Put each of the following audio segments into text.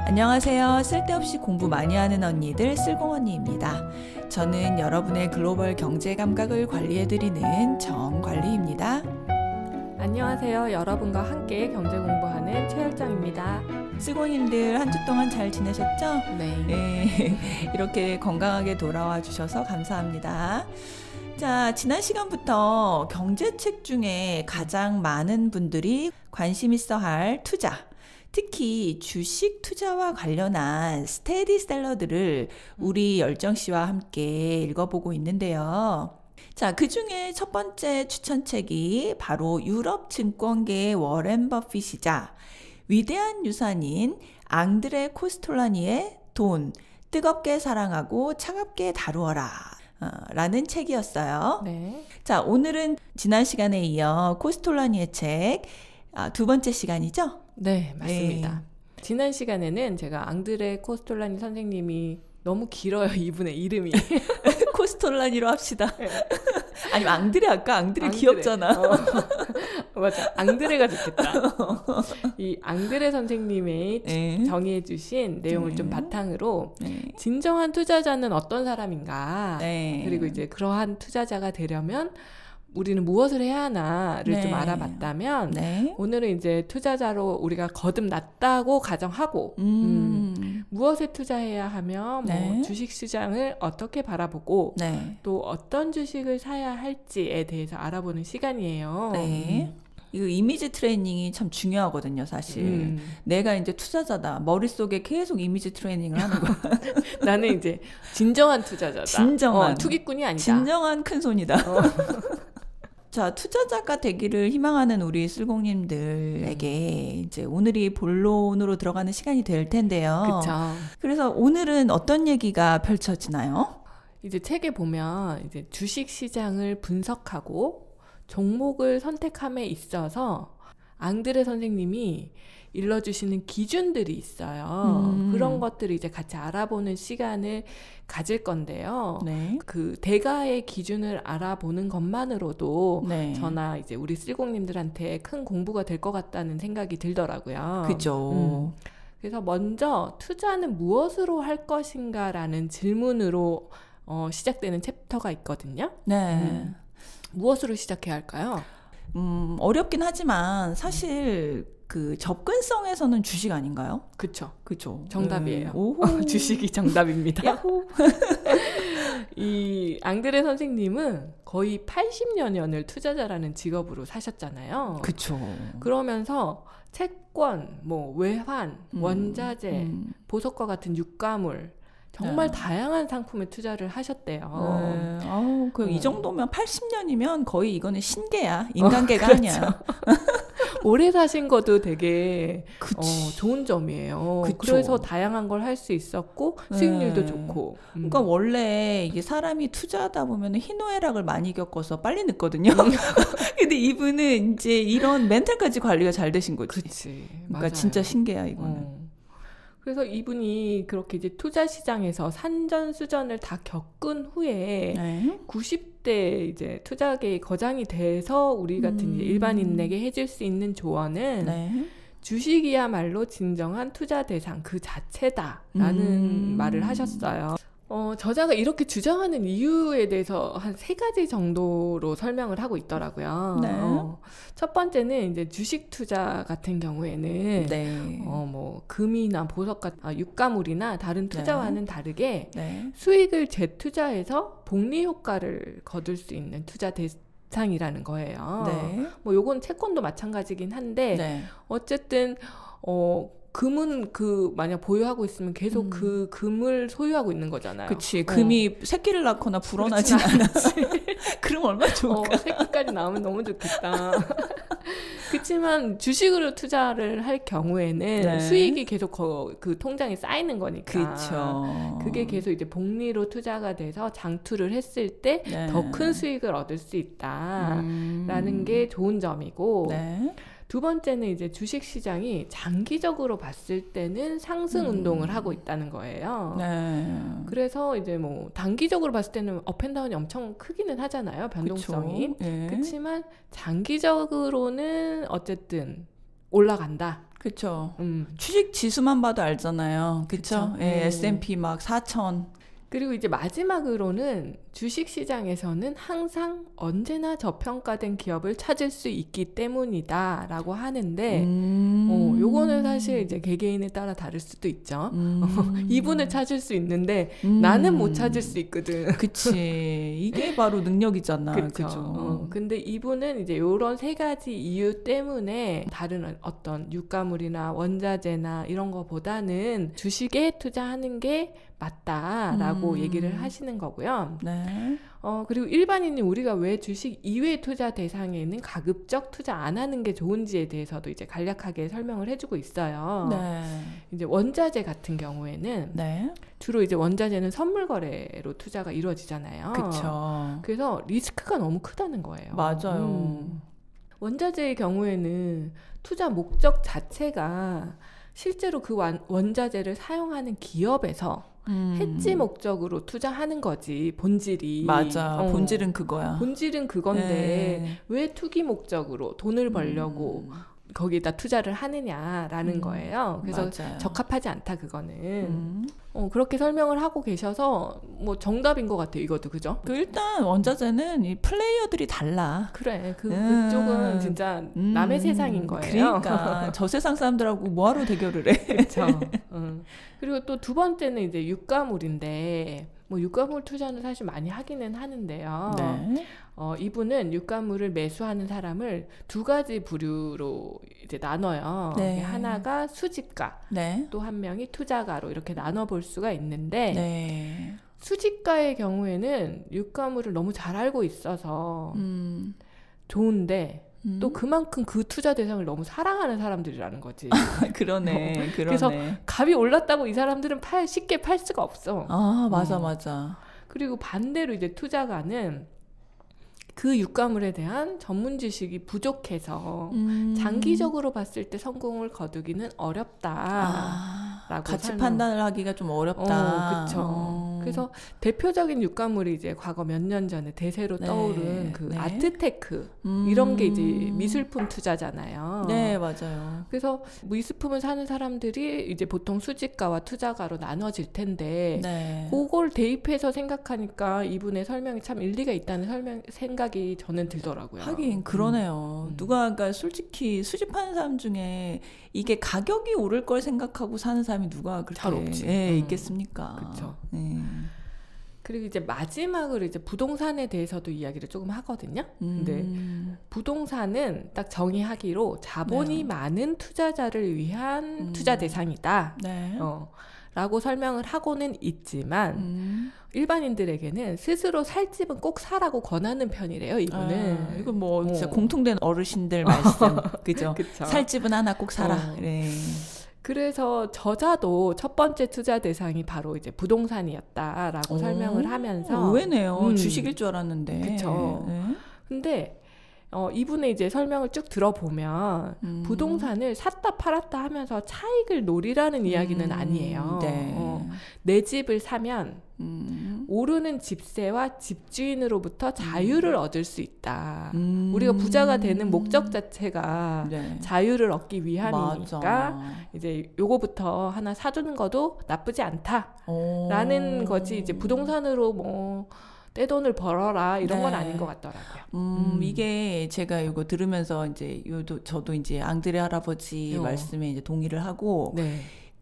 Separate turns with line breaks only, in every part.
안녕하세요. 쓸데없이 공부 많이 하는 언니들 쓸공언니입니다. 저는 여러분의 글로벌 경제 감각을 관리해드리는 정관리입니다.
안녕하세요. 여러분과 함께 경제 공부하는 최열정입니다.
쓸공님들 한 주 동안 잘 지내셨죠?
네.
이렇게 건강하게 돌아와 주셔서 감사합니다. 자, 지난 시간부터 경제책 중에 가장 많은 분들이 관심 있어 할 투자, 특히 주식 투자와 관련한 스테디셀러들을 우리 열정씨와 함께 읽어보고 있는데요. 자, 그 중에 첫 번째 추천책이 바로 유럽 증권계의 워렌 버핏이자 위대한 유산인 앙드레 코스톨라니의 돈, 뜨겁게 사랑하고 차갑게 다루어라 라는 책이었어요.
네.
자, 오늘은 지난 시간에 이어 코스톨라니의 책 두 번째 시간이죠?
네, 맞습니다. 네. 지난 시간에는 제가 앙드레 코스톨라니 선생님이 너무 길어요, 이분의 이름이.
코스톨라니로 합시다. 아니면 앙드레 할까? 앙드레 귀엽잖아.
맞아. 앙드레가 좋겠다. 이 앙드레 선생님의 정의해 주신 내용을 좀 바탕으로 진정한 투자자는 어떤 사람인가, 그리고 이제 그러한 투자자가 되려면 우리는 무엇을 해야 하나를 좀 알아봤다면 오늘은 이제 투자자로 우리가 거듭났다고 가정하고 무엇에 투자해야 하며 뭐 주식시장을 어떻게 바라보고 또 어떤 주식을 사야 할지에 대해서 알아보는 시간이에요.
이거 이미지 트레이닝이 참 중요하거든요, 사실. 내가 이제 투자자다. 머릿속에 계속 이미지 트레이닝을 하는 거야.
나는 이제 진정한 투자자다.
진정한.
투기꾼이 아니다.
진정한 큰손이다. 자, 투자자가 되기를 희망하는 우리 쓸공님들에게 이제 오늘이 본론으로 들어가는 시간이 될 텐데요.
그렇죠.
그래서 오늘은 어떤 얘기가 펼쳐지나요?
이제 책에 보면 이제 주식 시장을 분석하고 종목을 선택함에 있어서 앙드레 선생님이 일러주시는 기준들이 있어요. 그런 것들을 이제 같이 알아보는 시간을 가질 건데요. 그 대가의 기준을 알아보는 것만으로도 저나 이제 우리 쓸공님들한테 큰 공부가 될 것 같다는 생각이 들더라고요.
그죠.
그래서 먼저 투자는 무엇으로 할 것인가라는 질문으로 시작되는 챕터가 있거든요. 무엇으로 시작해야 할까요?
어렵긴 하지만 사실 그 접근성에서는 주식 아닌가요?
그쵸.
그쵸.
정답이에요. 주식이 정답입니다.
야호.
이 앙드레 선생님은 거의 80여 년을 투자자라는 직업으로 사셨잖아요.
그쵸.
그러면서 채권, 뭐 외환, 원자재, 보석과 같은 유가물 정말 다양한 상품에 투자를 하셨대요.
이 정도면 80년이면 거의 이거는 신계야. 인간계가 아니야.
오래 사신 것도 되게 좋은 점이에요. 그래서 다양한 걸 할 수 있었고 수익률도 좋고.
그러니까 원래 이게 사람이 투자하다 보면 희노애락을 많이 겪어서 빨리 늙거든요. 근데 이분은 이제 이런 멘탈까지 관리가 잘 되신 거지.
그치.
그러니까
맞아요.
진짜 신계야 이거는.
그래서 이분이 그렇게 이제 투자 시장에서 산전수전을 다 겪은 후에 90대 이제 투자계의 거장이 돼서 우리 같은 이제 일반인에게 해줄 수 있는 조언은 주식이야말로 진정한 투자 대상 그 자체다라는 말을 하셨어요. 저자가 이렇게 주장하는 이유에 대해서 한 3가지 정도로 설명을 하고 있더라고요. 첫 번째는 이제 주식 투자 같은 경우에는 뭐 금이나 보석 같은 유가물이나 다른 투자와는 다르게 수익을 재투자해서 복리 효과를 거둘 수 있는 투자 대상이라는 거예요. 뭐 요건 채권도 마찬가지긴 한데 어쨌든 금은 만약 보유하고 있으면 계속 그 금을 소유하고 있는 거잖아요.
그치. 금이 새끼를 낳거나 불어나진 않았지. 그럼 얼마나 좋을까?
새끼까지 나오면 너무 좋겠다. 그렇지만 주식으로 투자를 할 경우에는 수익이 계속 그 통장에 쌓이는 거니까.
그쵸.
그게 계속 이제 복리로 투자가 돼서 장투를 했을 때 더 큰 수익을 얻을 수 있다라는 게 좋은 점이고 두 번째는 이제 주식 시장이 장기적으로 봤을 때는 상승 운동을 하고 있다는 거예요.
네.
그래서 이제 뭐 단기적으로 봤을 때는 업앤다운이 엄청 크기는 하잖아요. 변동성이.
네.
그렇지만 장기적으로는 어쨌든 올라간다.
그렇죠. 주식 지수만 봐도 알잖아요. 그렇죠. 예, S&P 막 4,000.
그리고 이제 마지막으로는 주식 시장에서는 항상 언제나 저평가된 기업을 찾을 수 있기 때문이다라고 하는데 요거는 사실 이제 개개인에 따라 다를 수도 있죠. 이분을 찾을 수 있는데 나는 못 찾을 수 있거든.
그치. 이게 바로 능력이잖아. 그죠.
근데 이분은 이제 요런 세 가지 이유 때문에 다른 어떤 유가물이나 원자재나 이런 거보다는 주식에 투자하는 게 맞다라고 얘기를 하시는 거고요.
네.
그리고 일반인이 우리가 왜 주식 이외 투자 대상에는 가급적 투자 안 하는 게 좋은지에 대해서도 이제 간략하게 설명을 해주고 있어요.
네.
이제 원자재 같은 경우에는
네.
주로 이제 원자재는 선물 거래로 투자가 이루어지잖아요.
그렇죠.
그래서 리스크가 너무 크다는 거예요.
맞아요.
원자재의 경우에는 투자 목적 자체가 실제로 그 원자재를 사용하는 기업에서 해지 목적으로 투자하는 거지. 본질이.
맞아. 본질은 그거야.
본질은 그건데 왜 투기 목적으로 돈을 벌려고 거기다 투자를 하느냐라는 거예요. 그래서
맞아요.
적합하지 않다 그거는. 그렇게 설명을 하고 계셔서 뭐 정답인 것 같아요. 이것도 그죠?
일단 원자재는 이 플레이어들이 달라.
그래. 그쪽은 진짜 남의 세상인 거예요.
그러니까 저 세상 사람들하고 뭐하러 대결을 해.
그렇죠. 그리고 또 두 번째는 이제 유가물인데 뭐 유가물 투자는 사실 많이 하기는 하는데요.
네.
이분은 유가물을 매수하는 사람을 두 가지 부류로 이제 나눠요.
네.
하나가 수집가,
네.
또 한 명이 투자가로 이렇게 나눠볼 수가 있는데
네.
수집가의 경우에는 유가물을 너무 잘 알고 있어서 좋은데 또 그만큼 그 투자 대상을 너무 사랑하는 사람들이라는 거지.
그러네.
그래서 값이 올랐다고 이 사람들은 쉽게 팔 수가 없어.
아, 맞아, 맞아.
그리고 반대로 이제 투자가는 그 유가물에 대한 전문 지식이 부족해서 장기적으로 봤을 때 성공을 거두기는 어렵다.
같이 판단을 하기가 좀 어렵다.
그렇죠. 그래서 대표적인 유가물이 이제 과거 몇 년 전에 대세로 떠오른 그 아트테크 이런 게 이제 미술품 투자잖아요.
네, 맞아요.
그래서 미술품을 사는 사람들이 이제 보통 수집가와 투자가로 나눠질 텐데 그걸 대입해서 생각하니까 이분의 설명이 참 일리가 있다는 생각이 저는 들더라고요.
하긴 그러네요. 누가 그러니까 솔직히 수집하는 사람 중에 이게 가격이 오를 걸 생각하고 사는 사람이 누가 그렇게
잘 없지.
있겠습니까?
그렇죠. 그리고 이제 마지막으로 이제 부동산에 대해서도 이야기를 조금 하거든요. 근데 부동산은 딱 정의하기로 자본이 많은 투자자를 위한 투자 대상이다. 라고 설명을 하고는 있지만 일반인들에게는 스스로 살 집은 꼭 사라고 권하는 편이래요. 이분은.
이거 뭐 진짜 공통된 어르신들 말씀. 그죠? 살 집은 하나 꼭 사라.
그래서 저자도 첫 번째 투자 대상이 바로 이제 부동산이었다라고 설명을 하면서
의외네요. 주식일 줄 알았는데.
그렇죠. 근데 이분의 이제 설명을 쭉 들어보면 부동산을 샀다 팔았다 하면서 차익을 노리라는 이야기는 아니에요. 내 집을 사면 오르는 집세와 집주인으로부터 자유를 얻을 수 있다. 우리가 부자가 되는 목적 자체가 자유를 얻기 위함이니까 이제 요거부터 하나 사두는 것도 나쁘지 않다라는 거지. 이제 부동산으로 뭐 떼돈을 벌어라 이런 건 아닌 것 같더라고요.
이게 제가 이거 들으면서 이제 저도 이제 앙드레 할아버지 말씀에 이제 동의를 하고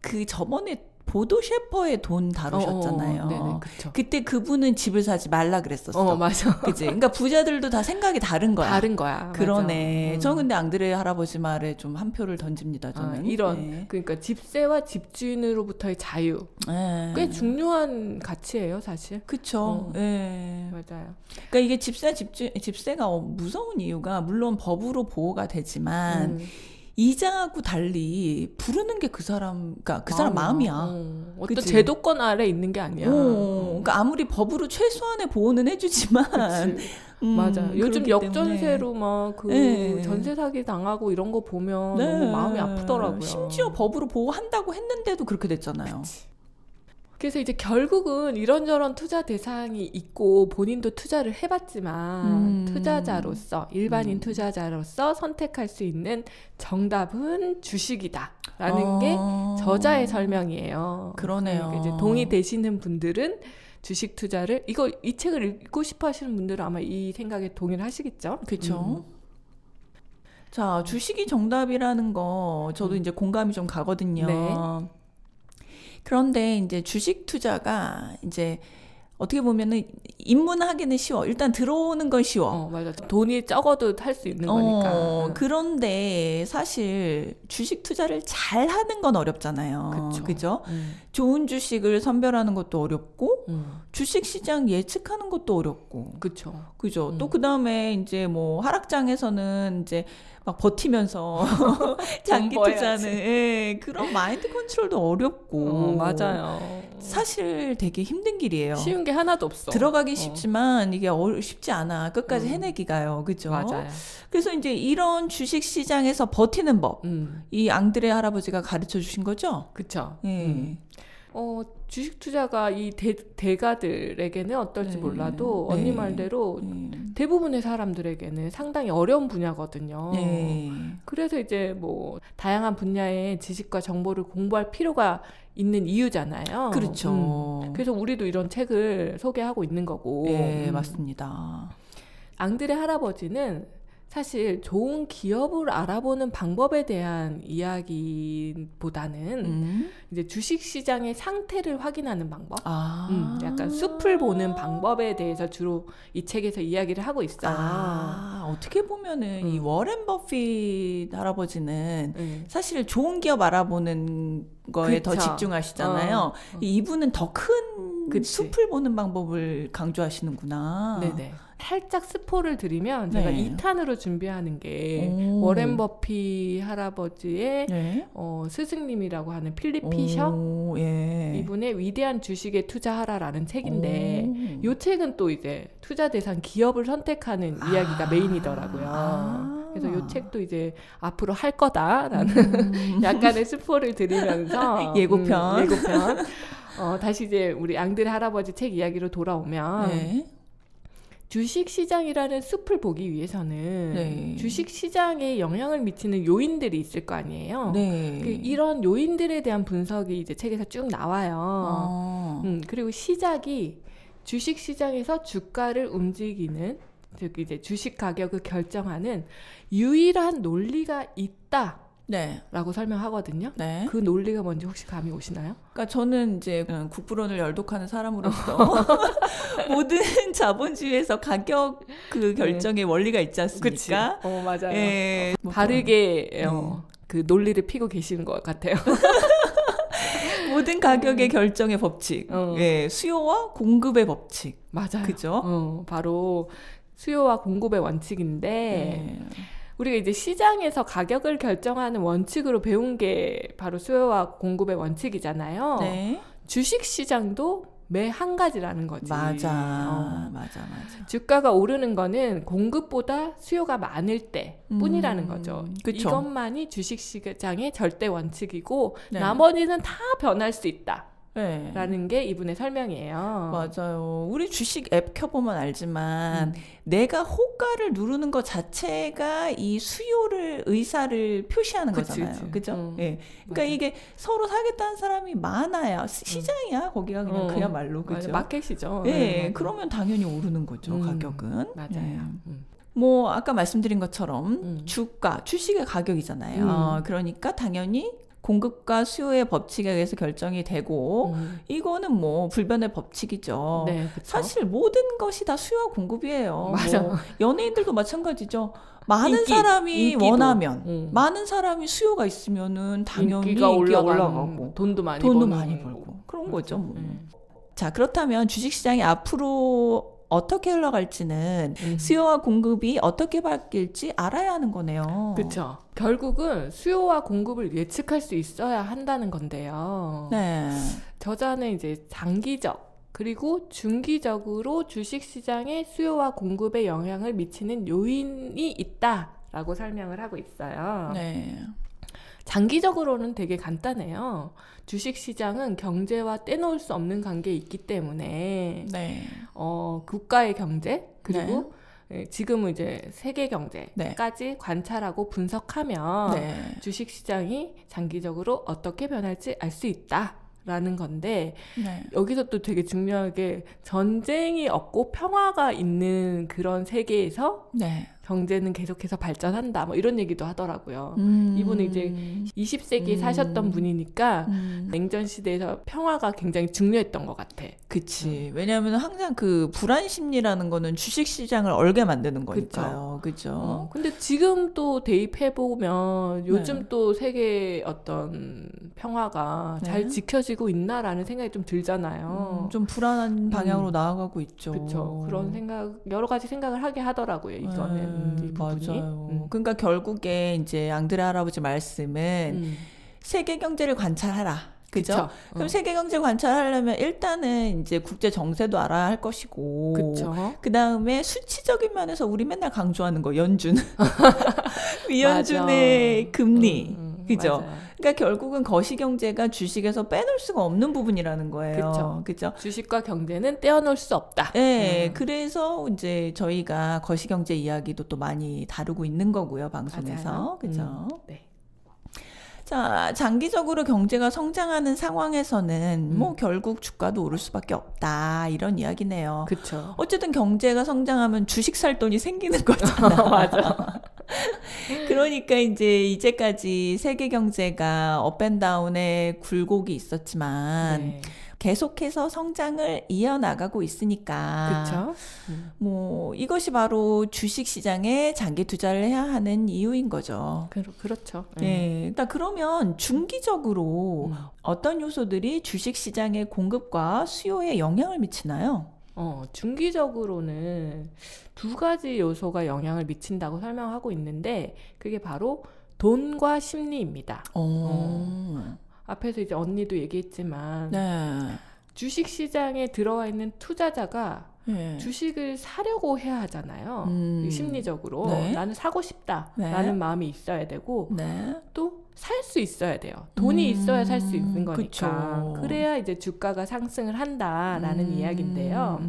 그 저번에 보도 셰퍼의 돈 다루셨잖아요.
네네, 그쵸.
그때 그분은 집을 사지 말라 그랬었어.
맞아.
그치? 그러니까 부자들도 다 생각이 다른 거야.
다른 거야.
그러네. 저 근데 앙드레 할아버지 말에 좀 한 표를 던집니다. 저는.
이런 그러니까 집세와 집주인으로부터의 자유. 꽤 중요한 가치예요, 사실.
그렇죠.
맞아요.
그러니까 이게 집세가 무서운 이유가 물론 법으로 보호가 되지만 이자하고 달리 부르는 게 그 사람, 그러니까 그 사람 마음이야.
어떤 제도권 아래 있는 게 아니야.
그러니까 아무리 법으로 최소한의 보호는 해주지만.
맞아. 요즘 역전세로 막 그 전세 사기 당하고 이런 거 보면 너무 마음이 아프더라고요.
심지어 법으로 보호한다고 했는데도 그렇게 됐잖아요.
그치. 그래서 이제 결국은 이런저런 투자 대상이 있고 본인도 투자를 해봤지만 투자자로서 일반인 투자자로서 선택할 수 있는 정답은 주식이다라는 게 저자의 설명이에요.
그러네요.
그러니까 이제 동의되시는 분들은 주식 투자를 이 책을 읽고 싶어 하시는 분들은 아마 이 생각에 동의를 하시겠죠.
그렇죠. 자, 주식이 정답이라는 거 저도 이제 공감이 좀 가거든요.
네.
그런데 이제 주식 투자가 이제 어떻게 보면은 입문하기는 쉬워. 일단 들어오는 건 쉬워.
맞아. 돈이 적어도 할 수 있는 거니까.
그런데 사실 주식 투자를 잘 하는 건 어렵잖아요. 그죠? 좋은 주식을 선별하는 것도 어렵고, 주식 시장 예측하는 것도 어렵고. 그죠? 또 그 다음에 이제 뭐 하락장에서는 이제 막 버티면서 장기 투자는 그런 마인드 컨트롤도 어렵고.
맞아요.
사실 되게 힘든 길이에요.
쉬운 게 하나도 없어.
들어가기 쉽지만 이게 쉽지 않아. 끝까지 해내기가요. 그죠?
맞아요.
그래서 이제 이런 주식 시장에서 버티는 법, 이 앙드레 할아버지가 가르쳐 주신 거죠?
그쵸. 주식 투자가 이 대가들에게는 어떨지 몰라도 언니 말대로 대부분의 사람들에게는 상당히 어려운 분야거든요. 그래서 이제 뭐 다양한 분야의 지식과 정보를 공부할 필요가 있는 이유잖아요.
그렇죠.
그래서 우리도 이런 책을 소개하고 있는 거고.
네, 맞습니다.
앙드레 할아버지는 사실 좋은 기업을 알아보는 방법에 대한 이야기보다는 이제 주식시장의 상태를 확인하는 방법, 약간 숲을 보는 방법에 대해서 주로 이 책에서 이야기를 하고 있어요.
어떻게 보면은 이 워렌 버핏 할아버지는 사실 좋은 기업 알아보는 거에 더 집중하시잖아요. 이분은 더 큰 숲을 보는 방법을 강조하시는구나.
네네. 살짝 스포를 드리면 제가 2탄으로 준비하는 게 워렌 버핏 할아버지의 스승님이라고 하는 필립 피셔 이분의 위대한 주식에 투자하라라는 책인데 이 책은 또 이제 투자 대상 기업을 선택하는 이야기가 메인이더라고요. 그래서 이 책도 이제 앞으로 할 거다라는 약간의 스포를 드리면서
예고편.
다시 이제 우리 앙드레 할아버지 책 이야기로 돌아오면 주식시장이라는 숲을 보기 위해서는 주식시장에 영향을 미치는 요인들이 있을 거 아니에요. 이런 요인들에 대한 분석이 이제 책에서 쭉 나와요. 그리고 시작이 주식시장에서 주가를 움직이는, 즉 이제 주식 가격을 결정하는 유일한 논리가 있다. 라고 설명하거든요. 그 논리가 뭔지 혹시 감이 오시나요?
그러니까 저는 이제 국부론을 열독하는 사람으로서 모든 자본주의에서 가격 그 결정의 원리가 있지 않습니까?
맞아요. 바르게 그 논리를 피고 계시는 것 같아요.
모든 가격의 결정의 법칙, 수요와 공급의 법칙.
맞아요.
그죠?
바로 수요와 공급의 원칙인데 우리가 이제 시장에서 가격을 결정하는 원칙으로 배운 게 바로 수요와 공급의 원칙이잖아요. 주식 시장도 매 한 가지라는 거지.
맞아.
주가가 오르는 거는 공급보다 수요가 많을 때 뿐이라는 거죠.
그쵸.
이것만이 주식 시장의 절대 원칙이고 나머지는 다 변할 수 있다. 라는 게 이분의 설명이에요.
맞아요. 우리 주식 앱 켜보면 알지만 내가 호가를 누르는 것 자체가 이 수요를 의사를 표시하는 거잖아요. 그죠? 그러니까 이게 서로 사겠다는 사람이 많아야 시장이야. 거기가 그냥 그야말로. 그죠?
마켓이죠.
그러면 당연히 오르는 거죠. 가격은.
맞아요.
뭐 아까 말씀드린 것처럼 주가, 주식의 가격이잖아요. 그러니까 당연히 공급과 수요의 법칙에 의해서 결정이 되고 이거는 뭐 불변의 법칙이죠. 사실 모든 것이 다 수요와 공급이에요.
맞아.
뭐 연예인들도 마찬가지죠. 많은 사람이 인기도. 원하면 많은 사람이 수요가 있으면은 당연히 인기가 올라가고
돈도 많이
벌고 그런 거죠. 뭐. 자, 그렇다면 주식시장이 앞으로 어떻게 흘러갈지는 수요와 공급이 어떻게 바뀔지 알아야 하는 거네요.
그렇죠. 결국은 수요와 공급을 예측할 수 있어야 한다는 건데요.
네.
저자는 이제 장기적 그리고 중기적으로 주식시장의 수요와 공급에 영향을 미치는 요인이 있다라고 설명을 하고 있어요.
네.
장기적으로는 되게 간단해요. 주식시장은 경제와 떼놓을 수 없는 관계에 있기 때문에
네.
국가의 경제 그리고 지금은 이제 세계 경제까지
네.
관찰하고 분석하면
네.
주식시장이 장기적으로 어떻게 변할지 알 수 있다라는 건데
네.
여기서 또 되게 중요하게 전쟁이 없고 평화가 있는 그런 세계에서
네.
경제는 계속해서 발전한다 뭐 이런 얘기도 하더라고요. 이분은 이제 20세기에 사셨던 분이니까 냉전 시대에서 평화가 굉장히 중요했던 것 같아.
그치. 왜냐하면 항상 그 불안 심리라는 거는 주식 시장을 얼게 만드는 거니까요. 그죠.
근데 지금 또 대입해보면 요즘
네.
또 세계 어떤 평화가
네.
잘 지켜지고 있나라는 생각이 좀 들잖아요.
좀 불안한 방향으로 나아가고 있죠.
그렇죠. 그런 생각, 여러 가지 생각을 하게 하더라고요. 이거는. 이
맞아요. 그러니까 결국에 이제 앙드레 할아버지 말씀은 세계 경제를 관찰하라. 그죠? 그럼 세계 경제 관찰하려면 일단은 이제 국제 정세도 알아야 할 것이고, 그 다음에 수치적인 면에서 우리 맨날 강조하는 거 연준, 위연준의 금리, 그죠?
맞아요.
그러니까 결국은 거시 경제가 주식에서 빼놓을 수가 없는 부분이라는 거예요. 그죠?
주식과 경제는 떼어놓을 수 없다.
네, 그래서 이제 저희가 거시 경제 이야기도 또 많이 다루고 있는 거고요, 방송에서. 그죠?
네.
자, 장기적으로 경제가 성장하는 상황에서는 뭐 결국 주가도 오를 수밖에 없다 이런 이야기네요.
그렇죠.
어쨌든 경제가 성장하면 주식 살 돈이 생기는 거잖아.
맞아.
그러니까 이제까지 세계 경제가 업앤다운의 굴곡이 있었지만
네.
계속해서 성장을 이어나가고 있으니까
그렇죠.
뭐 이것이 바로 주식 시장에 장기 투자를 해야 하는 이유인 거죠.
그렇죠.
네. 일단 그러면 중기적으로 어떤 요소들이 주식 시장의 공급과 수요에 영향을 미치나요?
중기적으로는 두 가지 요소가 영향을 미친다고 설명하고 있는데 그게 바로 돈과 심리입니다. 앞에서 이제 언니도 얘기했지만
네.
주식 시장에 들어와 있는 투자자가
네.
주식을 사려고 해야 하잖아요. 심리적으로
네.
나는 사고 싶다라는 마음이 있어야 되고
네.
또 살 수 있어야 돼요. 돈이 있어야 살 수 있는 거니까.
그쵸.
그래야 이제 주가가 상승을 한다라는 이야기인데요.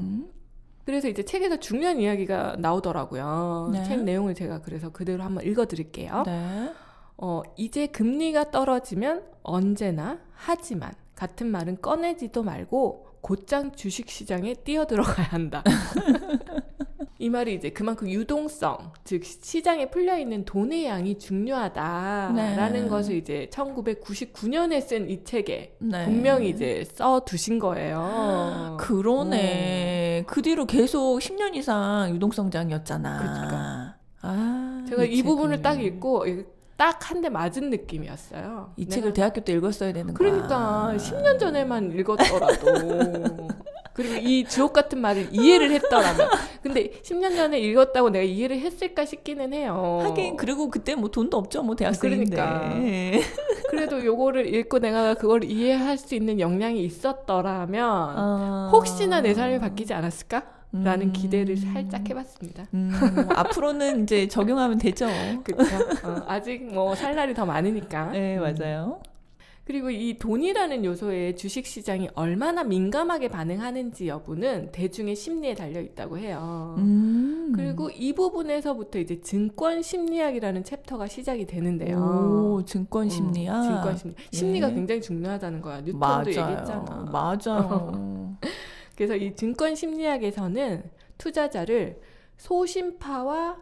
그래서 이제 책에서 중요한 이야기가 나오더라고요.
네.
책 내용을 제가 그래서 그대로 한번 읽어드릴게요.
네.
이제 금리가 떨어지면 언제나 하지만 같은 말은 꺼내지도 말고 곧장 주식시장에 뛰어들어가야 한다. 이 말이 이제 그만큼 유동성, 즉 시장에 풀려있는 돈의 양이 중요하다라는 것을 이제 1999년에 쓴 이 책에 분명히 이제 써두신 거예요.
그러네. 그 뒤로 계속 10년 이상 유동성장이었잖아.
그러니까. 제가 이 부분을 딱 읽고 딱 한 대 맞은 느낌이었어요.
이 책을 대학교 때 읽었어야 되는 거야.
그러니까 10년 전에만 읽었더라도 그리고 이 주옥 같은 말을 이해를 했더라면 근데 10년 전에 읽었다고 내가 이해를 했을까 싶기는 해요.
하긴 그리고 그때 뭐 돈도 없죠. 뭐 대학생인데.
그러니까. 그래도 요거를 읽고 내가 그걸 이해할 수 있는 역량이 있었더라면 혹시나 내 삶이 바뀌지 않았을까? 라는 기대를 살짝 해봤습니다.
앞으로는 이제 적용하면 되죠.
그렇죠. 아직 뭐 살 날이 더 많으니까.
네, 맞아요.
그리고 이 돈이라는 요소에 주식시장이 얼마나 민감하게 반응하는지 여부는 대중의 심리에 달려있다고 해요. 그리고 이 부분에서부터 이제 증권심리학이라는 챕터가 시작이 되는데요.
오, 증권심리학?
증권심리. 심리가 굉장히 중요하다는 거야. 뉴턴도 얘기했잖아.
맞아요.
그래서 이 증권심리학에서는 투자자를 소심파와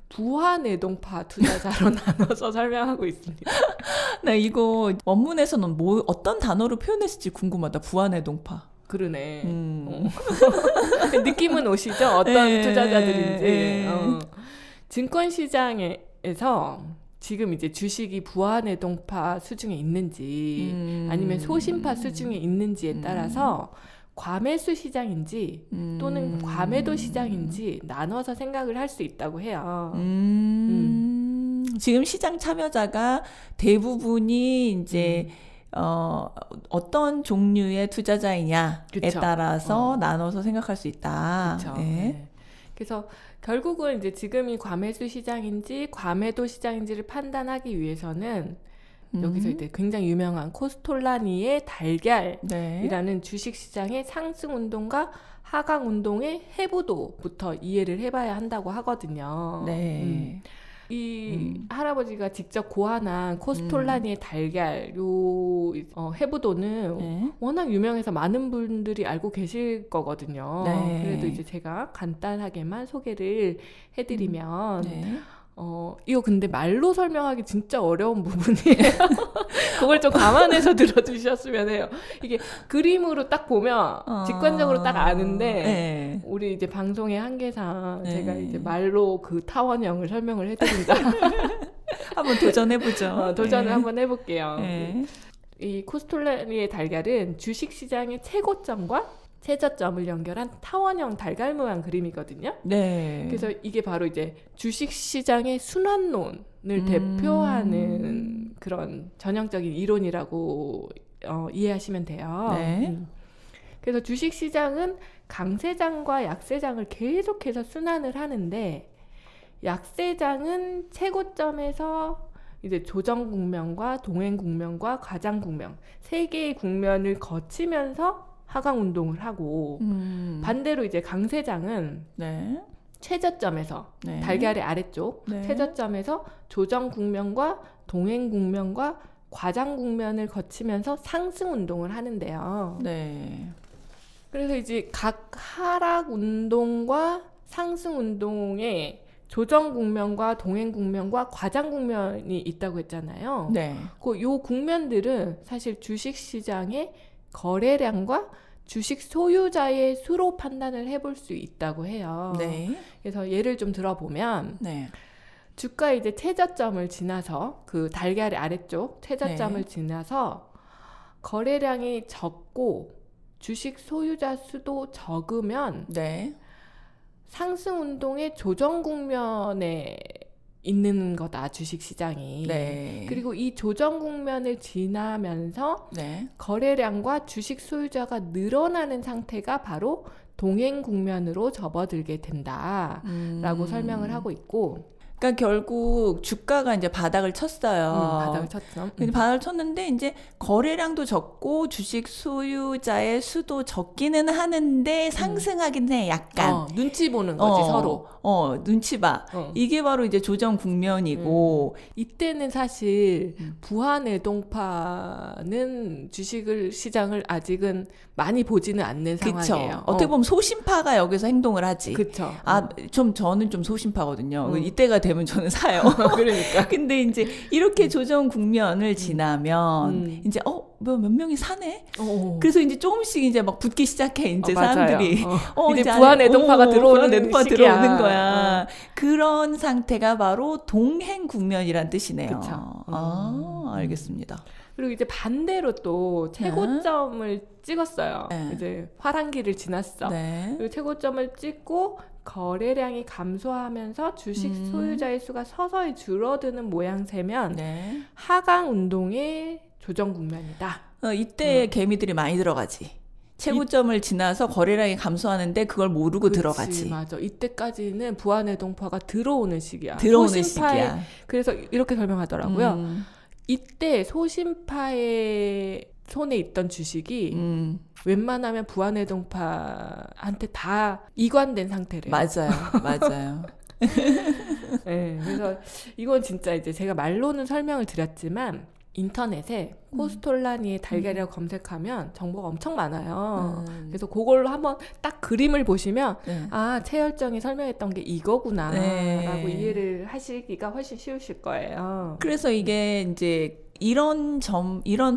부하내동파 투자자로 나눠서 설명하고 있습니다.
나 이거 원문에서는 뭐 어떤 단어로 표현했을지 궁금하다. 부하내동파.
그러네. 느낌은 오시죠? 어떤 투자자들인지. 증권시장에서 지금 이제 주식이 부하내동파 수중에 있는지 아니면 소심파 수중에 있는지에 따라서 과매수 시장인지 또는 과매도 시장인지 나눠서 생각을 할 수 있다고 해요.
지금 시장 참여자가 대부분이 이제 어떤 종류의 투자자이냐에
그쵸.
따라서 나눠서 생각할 수 있다.
그렇죠. 네. 그래서 결국은 이제 지금이 과매수 시장인지 과매도 시장인지를 판단하기 위해서는 여기서 이제 굉장히 유명한 코스톨라니의 달걀이라는 주식 시장의 상승 운동과 하강 운동의 해부도부터 이해를 해봐야 한다고 하거든요.
네.
이 할아버지가 직접 고안한 코스톨라니의 달걀 요 해부도는
네.
워낙 유명해서 많은 분들이 알고 계실 거거든요.
네.
그래도 이제 제가 간단하게만 소개를 해드리면
네.
이거 근데 말로 설명하기 진짜 어려운 부분이에요. 그걸 좀 감안해서 들어주셨으면 해요. 이게 그림으로 딱 보면 직관적으로 딱 아는데
네.
우리 이제 방송의 한계상
네.
제가 이제 말로 그 타원형을 설명을 해드린다.
한번 도전해보죠.
도전을
네.
한번 해볼게요.
네.
이 코스톨라니의 달걀은 주식시장의 최고점과 최저점을 연결한 타원형 달걀 모양 그림이거든요.
네.
그래서 이게 바로 이제 주식시장의 순환론을 대표하는 그런 전형적인 이론이라고 이해하시면 돼요.
네.
그래서 주식시장은 강세장과 약세장을 계속해서 순환을 하는데 약세장은 최고점에서 이제 조정 국면과 동행 국면과 과장 국면 세 개의 국면을 거치면서 하강 운동을 하고 반대로 이제 강세장은
네.
최저점에서
네.
달걀의 아래쪽
네.
최저점에서 조정 국면과 동행 국면과 과장 국면을 거치면서 상승 운동을 하는데요.
네.
그래서 이제 각 하락 운동과 상승 운동에 조정 국면과 동행 국면과 과장 국면이 있다고 했잖아요.
네.
요 국면들은 사실 주식 시장의 거래량과 주식 소유자의 수로 판단을 해볼 수 있다고 해요.
네.
그래서 예를 좀 들어보면
네.
주가 이제 최저점을 지나서 그 달걀의 아래쪽 최저점을
네.
지나서 거래량이 적고 주식 소유자 수도 적으면
네.
상승 운동의 조정 국면에 있는 거다 주식시장이.
네.
그리고 이 조정 국면을 지나면서
네.
거래량과 주식 소유자가 늘어나는 상태가 바로 동행 국면으로 접어들게 된다라고 설명을 하고 있고.
그러니까 결국 주가가 이제 바닥을 쳤어요.
바닥을 쳤죠.
근데 바닥을 쳤는데 이제 거래량도 적고 주식 소유자의 수도 적기는 하는데 상승하긴 해 약간.
눈치 보는 거지 서로.
눈치 봐. 이게 바로 이제 조정 국면이고
이때는 사실 부하내동파는 주식을 시장을 아직은 많이 보지는 않는
그쵸.
상황이에요.
어떻게 보면 소심파가 여기서 행동을 하지.
그렇죠.
저는 좀 소심파거든요. 이때가 되면 저는 사요.
그러니까.
근데 이제 이렇게 조정 국면을 지나면 이제 몇 명이 사네. 그래서 이제 조금씩 이제 막 붙기 시작해. 이제 사람들이
이제 부하내동파가 들어오는
들어오는 거야. 그런 상태가 바로 동행 국면이란 뜻이네요.
그쵸.
알겠습니다.
그리고 이제 반대로 또 최고점을 찍었어요.
네.
이제 화랑기를 지났어.
네.
그리고 최고점을 찍고 거래량이 감소하면서 주식 소유자의 수가 서서히 줄어드는 모양새면
네.
하강 운동의 조정 국면이다.
이때 개미들이 많이 들어가지. 최고점을 지나서 거래량이 감소하는데 그걸 모르고 들어가지.
맞아. 이때까지는 부하내동파가 들어오는 시기야.
들어오는 시기야.
그래서 이렇게 설명하더라고요. 이때 소심파의 손에 있던 주식이 웬만하면 부하내동파한테 다 이관된 상태래요.
맞아요.
네, 그래서 이건 진짜 이제 제가 말로는 설명을 드렸지만 인터넷에 코스톨라니의 달걀이라고 검색하면 정보가 엄청 많아요. 그래서 그걸로 한번 딱 그림을 보시면 최열정이 설명했던 게 이거구나 라고 이해를 하시기가 훨씬 쉬우실 거예요.
그래서 이게 이제 이런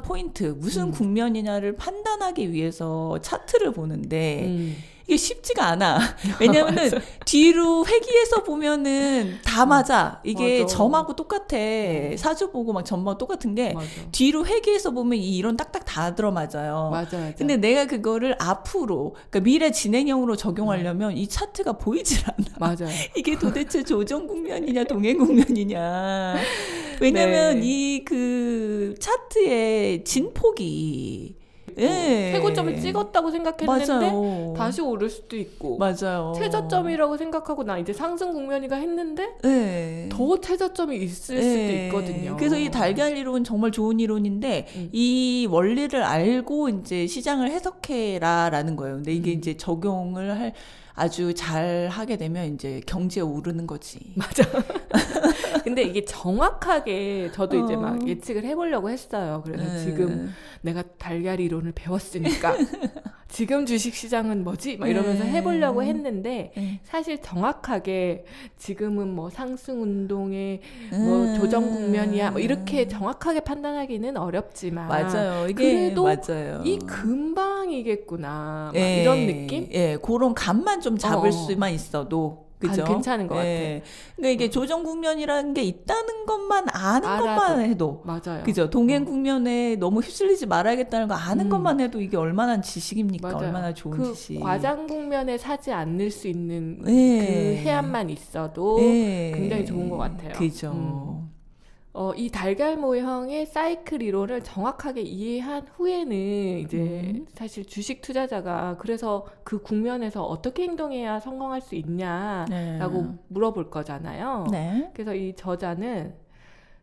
포인트, 무슨 국면이냐를 판단하기 위해서 차트를 보는데 이게 쉽지가 않아. 왜냐면은 뒤로 회귀해서 보면은 다 맞아. 이게 맞아. 점하고 똑같아. 사주 보고 막 점하고 똑같은 게 맞아. 뒤로 회귀해서 보면 이 이론 딱딱 다 들어맞아요.
맞아.
근데 내가 그거를 앞으로, 그러니까 미래 진행형으로 적용하려면 이 차트가 보이질 않아.
맞아요.
이게 도대체 조정 국면이냐 동행 국면이냐. 왜냐면 이 그 차트의 진폭이
최고점을 찍었다고 생각했는데
맞아요.
다시 오를 수도 있고
맞아요.
최저점이라고 생각하고 나 이제 상승 국면이가 했는데 더 최저점이 있을 수도 있거든요.
그래서 이 달걀 이론은 정말 좋은 이론인데 이 원리를 알고 이제 시장을 해석해라라는 거예요. 근데 이게 이제 적용을 할 아주 잘 하게 되면 이제 경제에 오르는 거지.
맞아. 근데 이게 정확하게 저도 이제 막 예측을 해보려고 했어요. 그래서 지금 내가 달걀 이론을 배웠으니까 지금 주식시장은 뭐지? 막 이러면서 해보려고 했는데 사실 정확하게 지금은 뭐 상승운동의 뭐 조정 국면이야 뭐 이렇게 정확하게 판단하기는 어렵지만
맞아요. 이게
그래도
맞아요.
이 근방이겠구나 막 이런 느낌?
그런 감만 좀 잡을 수만 있어도 그죠?
괜찮은 것 같아요.
그러니까 이게 조정 국면이라는 게 있다는 것만 아는 것만 해도
맞아요.
그죠? 동행 국면에 너무 휩쓸리지 말아야겠다는 거 아는 것만 해도 이게 얼마나 지식입니까?
맞아요.
얼마나 좋은
그
지식.
과장 국면에 사지 않을 수 있는 그 해안만 있어도 굉장히 좋은 것 같아요.
그죠.
이 달걀 모형의 사이클 이론을 정확하게 이해한 후에는 이제 사실 주식 투자자가 그래서 그 국면에서 어떻게 행동해야 성공할 수 있냐라고 물어볼 거잖아요. 그래서 이 저자는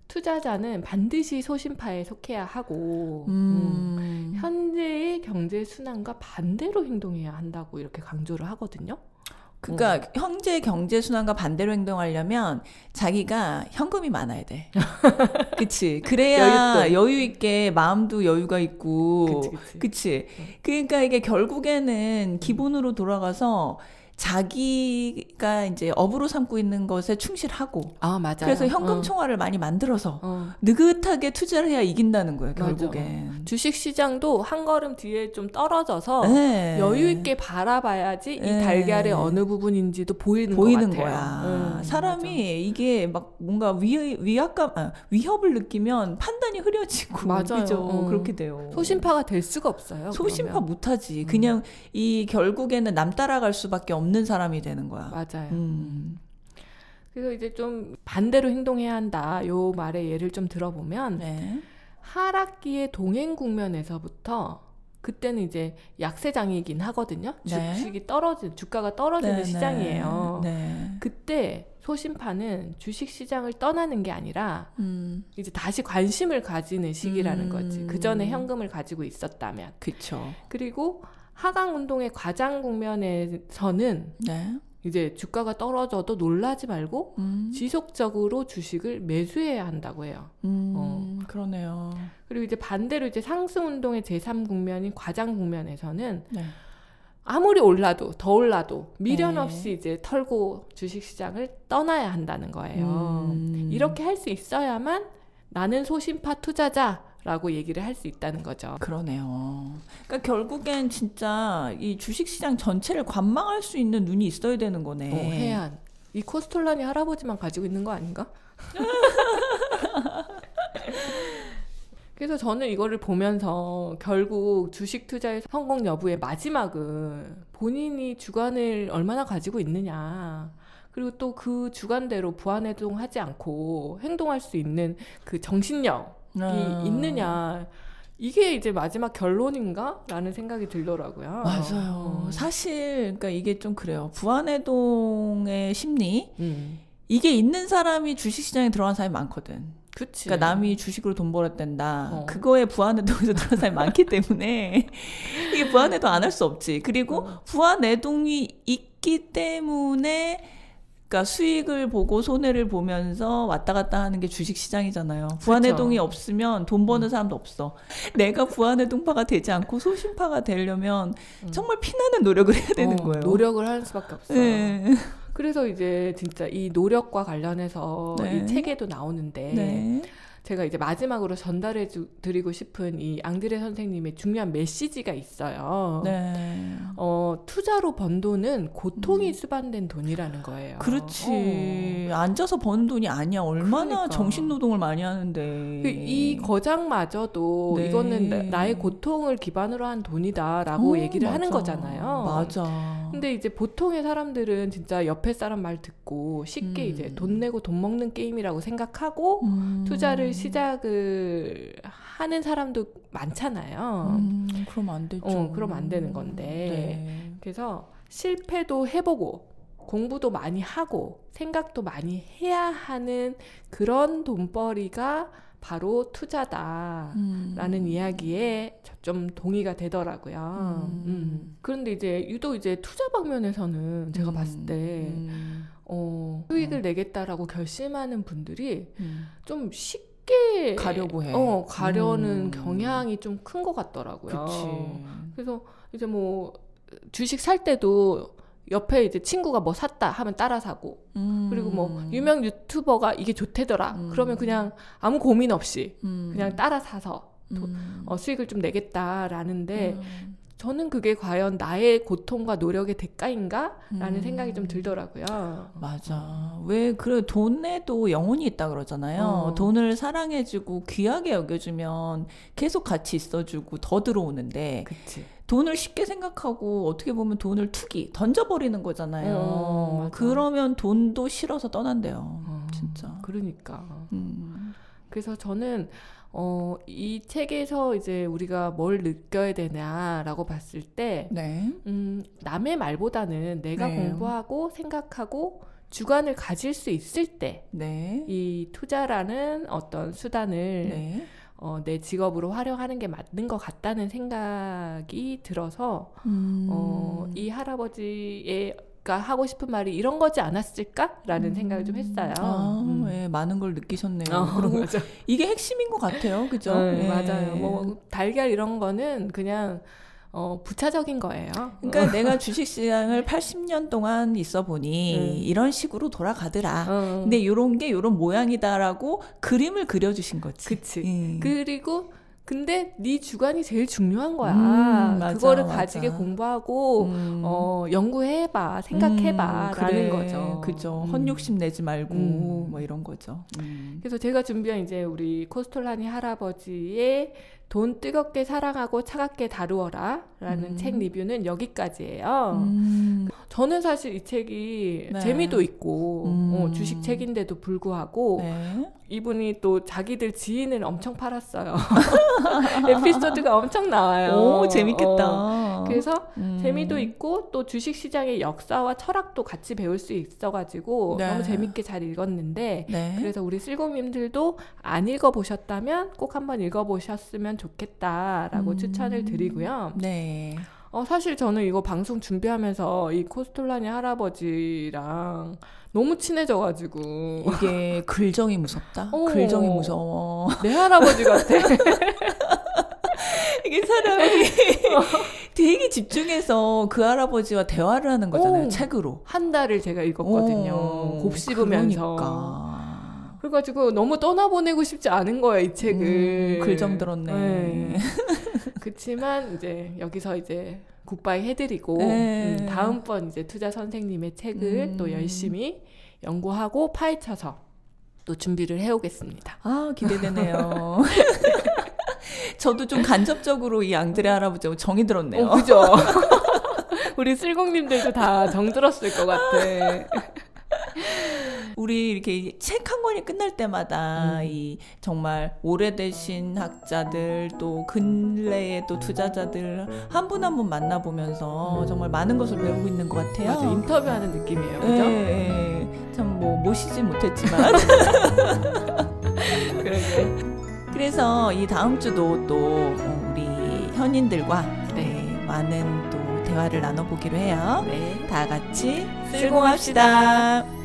투자자는 반드시 소신파에 속해야 하고 현재의 경제 순환과 반대로 행동해야 한다고 이렇게 강조를 하거든요.
그러니까 현재 경제 순환과 반대로 행동하려면 자기가 현금이 많아야 돼. 그치? 그래야 여유 있게 마음도 여유가 있고. 그치? 그러니까 이게 결국에는 기본으로 돌아가서 자기가 이제 업으로 삼고 있는 것에 충실하고.
맞아요.
그래서 현금 총알을 많이 만들어서 느긋하게 투자를 해야 이긴다는 거예요, 결국엔.
주식 시장도 한 걸음 뒤에 좀 떨어져서 여유 있게 바라봐야지 이 달걀의 어느 부분인지도 보이는 것 같아요.
거야. 사람이 맞아. 이게 막 뭔가 위협을 느끼면 판단이 흐려지고.
맞아요.
그죠? 그렇게 돼요.
소신파가 될 수가 없어요.
소신파 그러면. 못하지. 그냥 이 결국에는 남 따라갈 수밖에 없는 사람이 되는 거야.
맞아요. 그래서 이제 좀 반대로 행동해야 한다. 요 말의 예를 좀 들어보면 하락기의 동행 국면에서부터 그때는 이제 약세장이긴 하거든요. 주가가 떨어지는 시장이에요. 그때 소신파는 주식 시장을 떠나는 게 아니라 이제 다시 관심을 가지는 시기라는 거지. 그 전에 현금을 가지고 있었다면.
그렇죠.
그리고 하강 운동의 과장 국면에서는 이제 주가가 떨어져도 놀라지 말고 지속적으로 주식을 매수해야 한다고 해요.
그러네요.
그리고 이제 반대로 이제 상승 운동의 제3 국면인 과장 국면에서는 아무리 더 올라도 미련 없이 이제 털고 주식 시장을 떠나야 한다는 거예요. 이렇게 할 수 있어야만 나는 소신파 투자자라고 얘기를 할 수 있다는 거죠.
그러네요. 그러니까 결국엔 진짜 이 주식시장 전체를 관망할 수 있는 눈이 있어야 되는 거네.
해안. 이 코스톨라니 할아버지만 가지고 있는 거 아닌가? 그래서 저는 이거를 보면서 결국 주식 투자의 성공 여부의 마지막은 본인이 주관을 얼마나 가지고 있느냐. 그리고 또 그 주관대로 부안해동하지 않고 행동할 수 있는 그 정신력이 있느냐. 이게 이제 마지막 결론인가? 라는 생각이 들더라고요.
맞아요. 사실 그러니까 이게 좀 그래요. 부안해동의 심리 이게 있는 사람이 주식시장에 들어간 사람이 많거든.
그치.
그러니까 남이 주식으로 돈 벌었댄다. 그거에 부안해동에서 들어간 사람이 많기 때문에 이게 부안해동 안 할 수 없지. 그리고 부안해동이 있기 때문에 그러니까 수익을 보고 손해를 보면서 왔다 갔다 하는 게 주식시장이잖아요. 부안해동이 없으면 돈 버는 사람도 없어. 내가 부안해동파가 되지 않고 소신파가 되려면 정말 피나는 노력을 해야 되는 거예요.
노력을 할 수밖에 없어요. 그래서 이제 진짜 이 노력과 관련해서
네.
이 책에도 나오는데
네.
제가 이제 마지막으로 전달해 드리고 싶은 이 앙드레 선생님의 중요한 메시지가 있어요.
네.
투자로 번 돈은 고통이 수반된 돈이라는 거예요.
그렇지. 앉아서 버는 돈이 아니야. 얼마나 그러니까. 정신노동을 많이 하는데.
이 거장마저도 네. 이거는 나의 고통을 기반으로 한 돈이다라고 얘기를
맞아.
하는 거잖아요.
맞아.
근데 이제 보통의 사람들은 진짜 옆에 사람 말 듣고 쉽게 이제 돈 내고 돈 먹는 게임이라고 생각하고 투자를 시작을 하는 사람도 많잖아요.
그럼 안 되죠.
그럼 안 되는 건데.
네.
그래서 실패도 해보고 공부도 많이 하고 생각도 많이 해야 하는 그런 돈벌이가 바로 투자다라는 이야기에 좀 동의가 되더라고요. 그런데 이제 유독 이제 투자 방면에서는 제가 봤을 때 수익을 내겠다라고 결심하는 분들이 좀 쉽게
가려고 해.
가려는 경향이 좀 큰 것 같더라고요.
그치.
그래서 이제 뭐 주식 살 때도 옆에 이제 친구가 뭐 샀다 하면 따라 사고 그리고 뭐 유명 유튜버가 이게 좋대더라 그러면 그냥 아무 고민 없이 그냥 따라 사서 수익을 좀 내겠다라는데 저는 그게 과연 나의 고통과 노력의 대가인가? 라는 생각이 좀 들더라고요.
맞아. 왜 그래 돈에도 영혼이 있다 그러잖아요. 돈을 사랑해주고 귀하게 여겨주면 계속 같이 있어주고 더 들어오는데
그치.
돈을 쉽게 생각하고 어떻게 보면 돈을 던져버리는 거잖아요. 그러면 돈도 싫어서 떠난대요. 진짜.
그러니까. 그래서 저는 이 책에서 이제 우리가 뭘 느껴야 되냐라고 봤을 때
네.
남의 말보다는 내가 공부하고 생각하고 주관을 가질 수 있을 때 이 투자라는 어떤 수단을 내 직업으로 활용하는 게 맞는 것 같다는 생각이 들어서 이 할아버지의 하고 싶은 말이 이런 거지 않았을까라는 생각을 좀 했어요.
네, 많은 걸 느끼셨네요. 그리고
맞아.
이게 핵심인 것 같아요, 그죠?
네, 맞아요. 뭐 달걀 이런 거는 그냥 부차적인 거예요.
그러니까 내가 주식시장을 80년 동안 있어 보니 이런 식으로 돌아가더라. 근데 이런 게 이런 모양이다라고 그림을 그려주신 거지.
그치. 그리고 근데 네 주관이 제일 중요한 거야.
맞아,
그거를
맞아.
가지게 공부하고 연구해봐, 생각해봐 라는 거죠.
그죠. 헛욕심 내지 말고 뭐 이런 거죠.
그래서 제가 준비한 이제 우리 코스톨라니 할아버지의 돈 뜨겁게 사랑하고 차갑게 다루어라 라는 책 리뷰는 여기까지예요. 저는 사실 이 책이 재미도 있고 주식 책인데도 불구하고 이분이 또 자기들 지인을 엄청 팔았어요. 에피소드가 엄청 나와요.
오, 재밌겠다.
그래서 재미도 있고 또 주식시장의 역사와 철학도 같이 배울 수 있어가지고 너무 재밌게 잘 읽었는데 그래서 우리 쓸공님들도 안 읽어보셨다면 꼭 한번 읽어보셨으면 좋겠다라고 추천을 드리고요.
네.
사실 저는 이거 방송 준비하면서 이 코스톨라니 할아버지랑 너무 친해져가지고
이게 글정이 무섭다. 글정이 무서워.
내 할아버지 같아.
이게 사람이 되게 집중해서 그 할아버지와 대화를 하는 거잖아요. 책으로.
한 달을 제가 읽었거든요. 곱씹으면서.
그러니까.
그래가지고 너무 떠나보내고 싶지 않은 거예요, 이 책을.
글정 들었네.
그치만 이제 여기서 이제 굿바이 해드리고 다음번 이제 투자 선생님의 책을 또 열심히 연구하고 파헤쳐서 또 준비를 해오겠습니다.
아, 기대되네요. 저도 좀 간접적으로 이 앙드레 할아버지하고 정이 들었네요.
그죠? 우리 쓸공님들도 다 정 들었을 것 같아.
우리 이렇게 책 한 권이 끝날 때마다 이 정말 오래되신 학자들 또 근래의 또 투자자들 한 분 한 분 만나보면서 정말 많은 것을 배우고 있는 것 같아요.
맞아, 인터뷰하는 느낌이에요. 그죠?
참 뭐 모시진 못했지만 그래서 이 다음 주도 또 우리 현인들과 많은 또 대화를 나눠보기로 해요. 다 같이 쓸공합시다.